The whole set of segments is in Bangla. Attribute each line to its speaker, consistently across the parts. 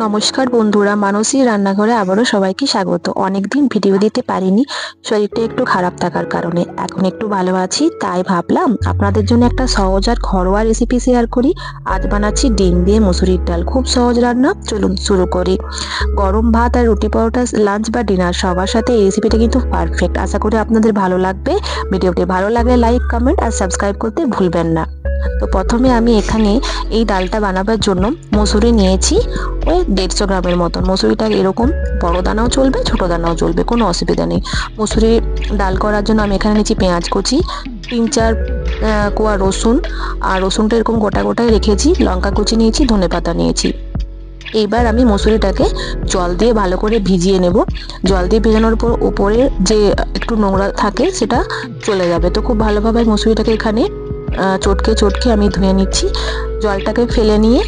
Speaker 1: নমস্কার বন্ধুরা, মানসী রান্নাঘরে আবারও সবাইকে স্বাগত। অনেকদিন ভিডিও দিতে পারিনি, শরীরটা একটু খারাপ থাকার কারণে। এখন একটু ভালো আছি, তাই ভাবলাম আপনাদের জন্য একটা সহজ আর ঘরোয়া রেসিপি শেয়ার করি। আজ বানাচ্ছি ডিম দিয়ে মুসুরির ডাল। খুব সহজ রান্না, চলুন শুরু করি। গরম ভাত আর রুটি পরোটা, লাঞ্চ বা ডিনার সবার সাথে এই রেসিপিটা কিন্তু পারফেক্ট। আশা করি আপনাদের ভালো লাগবে। ভিডিওটি ভালো লাগলে লাইক, কমেন্ট আর সাবস্ক্রাইব করতে ভুলবেন না। তো প্রথমে আমি এখানে এই ডালটা বানাবার জন্য মসুরি নিয়েছি ওই 150 গ্রামের মতন। মসুরিটা এরকম বড় দানাও চলবে, ছোট দানাও চলবে, কোনো অসুবিধা নেই। মসুরি ডাল করার জন্য আমি এখানে নিয়েছি পেঁয়াজ কুচি, 3-4 কোয়া রসুন, আর রসুনটা এরকম গোটা গোটায় রেখেছি। লঙ্কা কুচি নিয়েছি, ধনেপাতা নিয়েছি। এইবার আমি মসুরিটাকে জল দিয়ে ভালো করে ভিজিয়ে নেব। জল দিয়ে ভেজানোর পর উপরে যে একটু নোংরা থাকে সেটা চলে যাবে। তো খুব ভালোভাবে মসুরিটাকে এখানে চটকে চটকে আমি ধুয়ে নিচ্ছি। জলটাকে ফেলে নিয়ে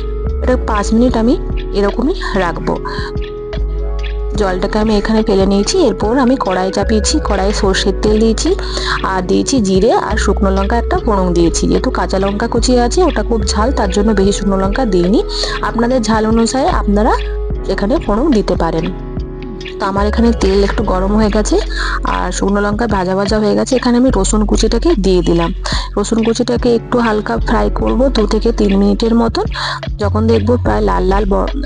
Speaker 1: এটা 5 মিনিট আমি এরকমই রাখবো। জলটাকে আমি এখানে ফেলে নিয়েছি। এরপর আমি কড়াই চাপিয়েছি, কড়াইয়ে সর্ষের তেল দিয়েছি আর দিয়েছি জিরে আর শুকনো লঙ্কা একটা ফোড়ন দিয়েছি। যেহেতু কাঁচা লঙ্কা কুচিয়ে আছে, ওটা খুব ঝাল, তার জন্য বেশি শুকনো লঙ্কা দিইনি। আপনাদের ঝাল অনুসারে আপনারা এখানে ফোড়ন দিতে পারেন। তো আমার এখানে তেল একটু গরম হয়ে গেছে আর শুকনো লঙ্কা ভাজা ভাজা হয়ে গেছে। এখানে আমি রসুন কুচিটাকে দিয়ে দিলাম। রসুন কুচিটাকে একটু হালকা ফ্রাই করব 2 থেকে 3 মিনিটের মতন। যখন দেখব প্রায় লাল লাল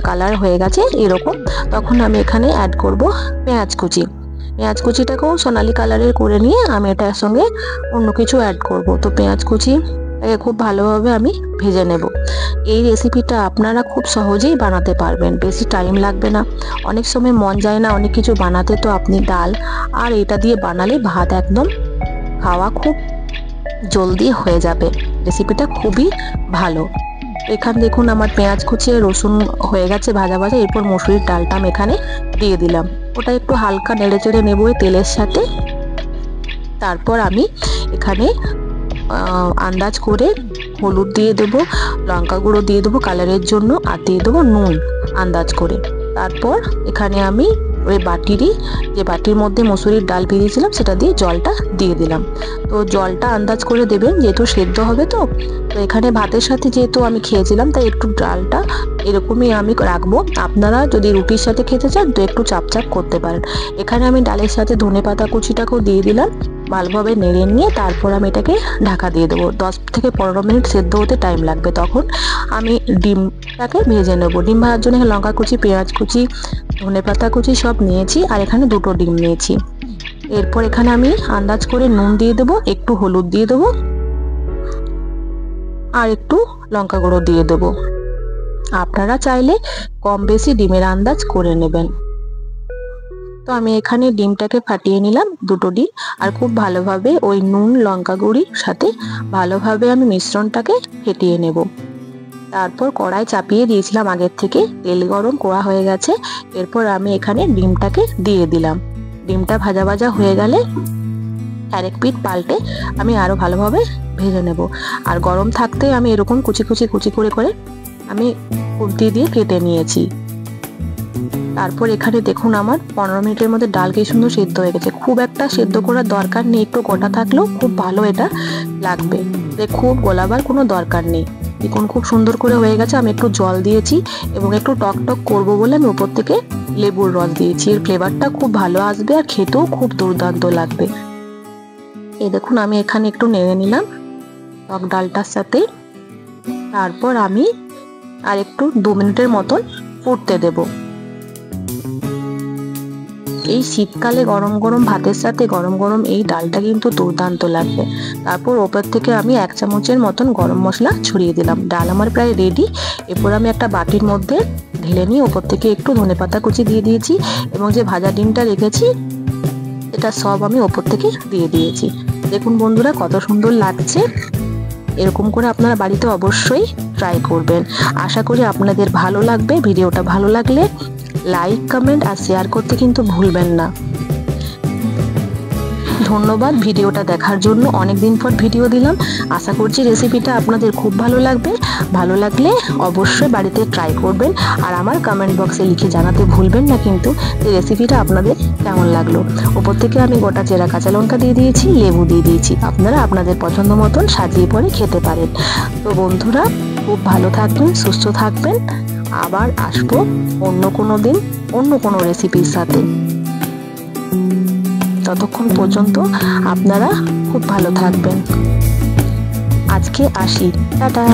Speaker 1: কালার হয়ে গেছে এরকম, তখন আমি এখানে অ্যাড করব পেঁয়াজ কুচি। পেঁয়াজ কুচিটাকেও সোনালি কালারের করে নিয়ে আমি এটার সঙ্গে অন্য কিছু অ্যাড করব। তো পেঁয়াজ কুচি খুব ভালোভাবে আমি ভেজে নেব। এই রেসিপিটা আপনারা খুব সহজেই বানাতে পারবেন, বেশি টাইম লাগবে না। অনেক সময় মন যায় না অনেক কিছু বানাতে, তো আপনি ডাল আর এটা দিয়ে বানালে ভাত একদম খাওয়া খুব জলদি হয়ে যাবে। রেসিপিটা খুবই ভালো। এখানে দেখুন আমার পেঁয়াজ কুচি রসুন হয়ে গেছে ভাজা ভাজা। এরপর মসুরির ডালটা আমি এখানে দিয়ে দিলাম। ওটা একটু হালকা নেড়ে চেড়ে নেবো তেলের সাথে। তারপর আমি এখানে আন্দাজ করে হলুদ দিয়ে দেবো, লঙ্কা গুঁড়ো দিয়ে দেবো কালারের জন্য, আর দিয়ে দেবো নুন আন্দাজ করে। তারপর এখানে আমি ওই যে বাটির মধ্যে মসুরির ডাল ভিজিয়েছিলাম সেটা দিয়ে জলটা দিয়ে দিলাম। তো জলটা আন্দাজ করে দেবেন, যেহেতু সেদ্ধ হবে। তো এখানে ভাতের সাথে যেহেতু আমি খেয়েছিলাম, তাই একটু ডালটা এরকমই আমি রাখবো। আপনারা যদি রুটির সাথে খেতে চান তো একটু চাপ চাপ করতে পারেন। এখানে আমি ডালের সাথে ধনেপাতা কুচিটাকেও দিয়ে দিলাম। ভালোভাবে নেড়ে নিয়ে তারপর আমি এটাকে ঢাকা দিয়ে দেবো। 10 থেকে 15 মিনিট সেদ্ধ হতে টাইম লাগবে। তখন আমি ডিমটাকে ভেজে নেবো। ডিম ভাজার জন্য লঙ্কা কুচি, পেঁয়াজ কুচি, ধনেপাতা কুচি সব নিয়েছি, আর এখানে 2টো ডিম নিয়েছি। এরপর এখানে আমি আন্দাজ করে নুন দিয়ে দেবো, একটু হলুদ দিয়ে দেবো, আর একটু লঙ্কা গুঁড়ো দিয়ে দেবো। আপনারা চাইলে কম বেশি ডিমের আন্দাজ করে নেবেন। তো আমি এখানে ডিমটাকে ফাটিয়ে নিলাম, 2টো ডিম, আর খুব ভালোভাবে ওই নুন লঙ্কা গুঁড়ির সাথে ভালোভাবে আমি মিশ্রণটাকে ফেটিয়ে নেব। তারপর কড়াই চাপিয়ে দিয়েছিলাম আগের থেকে, তেল গরম করা হয়ে গেছে। এরপর আমি এখানে ডিমটাকে দিয়ে দিলাম। ডিমটা ভাজা ভাজা হয়ে গেলে আরেক পিঠ পাল্টে আমি আরো ভালোভাবে ভেজে নেব। আর গরম থাকতে আমি এরকম কুচি কুচি করে আমি খুন্তি দিয়ে কেটে নিয়েছি। তারপর এখানে দেখুন আমার 15 মিনিটের মধ্যে ডাল কি সুন্দর সেদ্ধ হয়ে গেছে। খুব একটা সেদ্ধ করার দরকার নেই, একটু গোটা থাকলেও খুব ভালো এটা লাগবে। খুব গোলাবার কোনো দরকার নেই। দেখুন খুব সুন্দর করে হয়ে গেছে। আমি একটু জল দিয়েছি এবং একটু টক টক করবো বলে আমি উপর থেকে লেবুর রস দিয়েছি। এর ফ্লেভারটা খুব ভালো আসবে আর খেতেও খুব দুর্দান্ত লাগবে। এই দেখুন আমি এখানে একটু নেড়ে নিলাম টক ডালটার সাথে। তারপর আমি আর একটু 2 মিনিটের মতন ফুটতে দেব। এই শীতকালে গরম গরম ভাতের সাথে গরম গরম এই ডালটা কিন্তু দুর্দান্ত লাগবে। তারপর ওপর থেকে আমি 1 চামচের মতন গরম মশলা ছড়িয়ে দিলাম। ডাল আমার প্রায় রেডি। এরপর আমি একটা বাটির মধ্যে ঢেলে নিয়ে ওপর থেকে একটু ধনেপাতা কুচি দিয়ে দিয়েছি এবং যে ভাজা ডিমটা রেখেছি এটা সব আমি ওপর থেকে দিয়ে দিয়েছি। দেখুন বন্ধুরা কত সুন্দর লাগছে। এরকম করে আপনারা বাড়িতে অবশ্যই ট্রাই করবেন। আশা করি আপনাদের ভালো লাগবে। ভিডিওটা ভালো লাগলে লাইক, কমেন্ট আর শেয়ার করতে কিন্তু ভুলবেন না। ধন্যবাদ ভিডিওটা দেখার জন্য। অনেকদিন পর ভিডিও দিলাম। আশা করছি রেসিপিটা আপনাদের খুব ভালো লাগবে। ভালো লাগলে অবশ্যই বাড়িতে ট্রাই করবেন আর আমার কমেন্ট বক্সে লিখে জানাতে ভুলবেন না কিন্তু যে রেসিপিটা আপনাদের কেমন লাগলো। ওপর থেকে আমি গোটা চেরা কাঁচা লঙ্কা দিয়ে দিয়েছি, লেবু দিয়ে দিয়েছি। আপনারা আপনাদের পছন্দ মতন সাজিয়ে পরে খেতে পারেন। তো বন্ধুরা খুব ভালো থাকবেন, সুস্থ থাকবেন। আবার আসবো অন্য কোনো দিন অন্য কোনো রেসিপির সাথে। ততক্ষণ পর্যন্ত আপনারা খুব ভালো থাকবেন। আজকে আসি, টাটা।